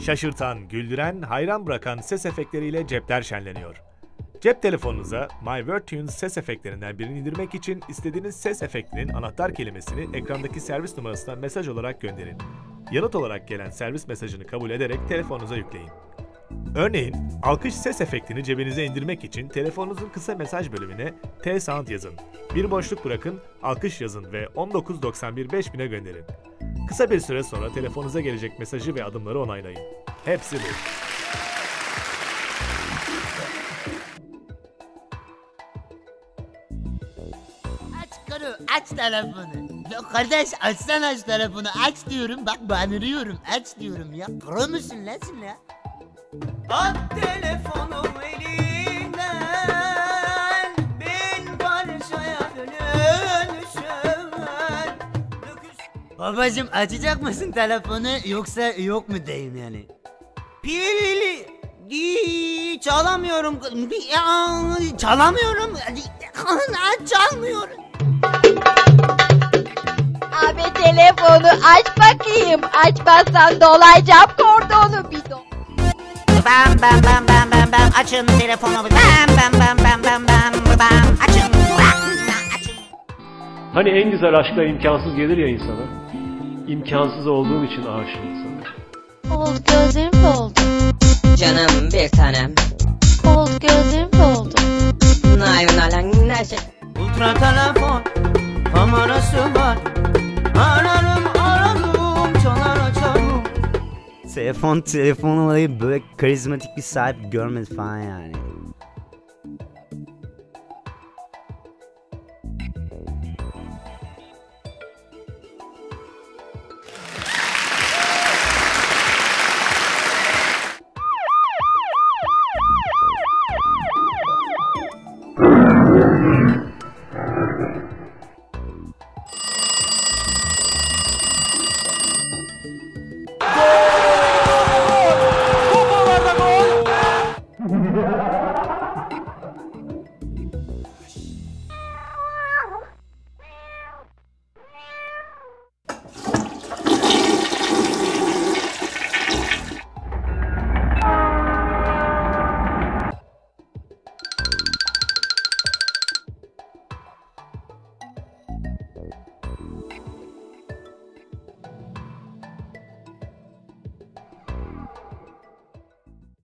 Şaşırtan, güldüren, hayran bırakan ses efektleriyle cepler şenleniyor. Cep telefonunuza My WordTunes ses efektlerinden birini indirmek için istediğiniz ses efektinin anahtar kelimesini ekrandaki servis numarasına mesaj olarak gönderin. Yanıt olarak gelen servis mesajını kabul ederek telefonunuza yükleyin. Örneğin, alkış ses efektini cebinize indirmek için telefonunuzun kısa mesaj bölümüne T-Sound yazın. Bir boşluk bırakın, alkış yazın ve 1991 5000'e gönderin. Kısa bir süre sonra telefonunuza gelecek mesajı ve adımları onaylayın. Hepsi bu. Aç karı, aç telefonu. Ya kardeş açsana şu telefonu, aç diyorum. Bak bağırıyorum, aç diyorum ya. Kırı mısın lan sen ya? At telefonu elinden, bin parçaya dönüşen. Babacım açacak mısın telefonu yoksa yok mu diyeyim yani? Pilli çalamıyorum. Çalamıyorum. Çalmıyorum. Abi telefonu aç bakayım. Açmazsan dolayacağım kordonu bidon. Bam açın telefonu. Bam açın. Hani en güzel aşklar imkansız gelir ya insana. İmkansız olduğum için aşığım sana. Oldu gözlerim doldu. Canım bir tanem. Oldu gözlerim doldu. Nalan neşe. Ultra telefon kamerası var. Ararım çalar açarım. Telefon olayı böyle karizmatik bir sahip görmedi falan yani.